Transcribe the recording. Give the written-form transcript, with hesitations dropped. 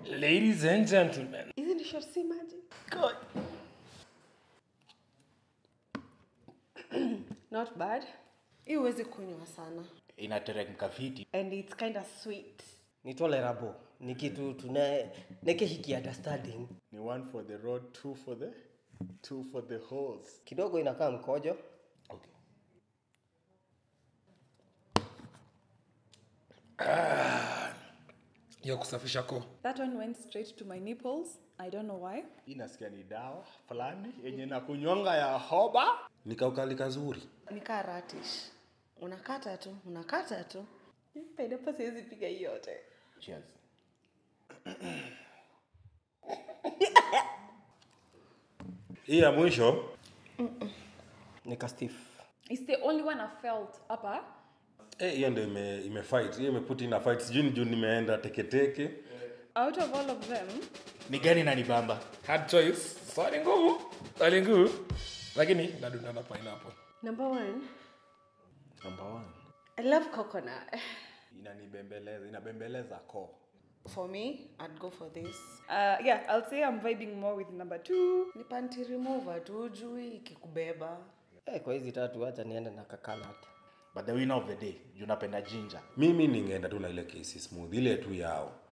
Ladies and gentlemen. Isn't it short sea magic? God. Not bad. Hii huwezi kunywa sana. Inateremka fiti. And it's kind of sweet. Ni tolerable. Ni kitu neke hiki understanding. Ni one for the road, two for the hose. Kidogo inakaa mkojo. Okay. Ya kusafisha koo. That one went straight to my nipples. I don't know why. Inasikia ni dawa fulani yenye na kunywanga ya hoba. Nikaukali kazuri. Nika radish. Unakata tu. Pineapple siwezi piga hii yote. Cheers. Hii ya mwisho. Nika stiff. It's the only one I felt hapa. Hiyo ndio imefight. Hiyo imeput in a fight. Sijui juu nimeenda teketeke. Out of all of them, Ni gani inanibamba? Hard choice. Swali ngumu. Lakini nadunda na pineapple. Number 1. Number 1. I love coconut. Inabembeleza koo. For me, I'd go for this. yeah, I'll say I'm vibing more with number 2. Ni panty remover tu juu ikikubeba. Kwa hizi tatu acha niende na coconut. But the winner of the day, unapenda ginger. Mimi ningeenda tu na ile kesi smooth ile tu yao.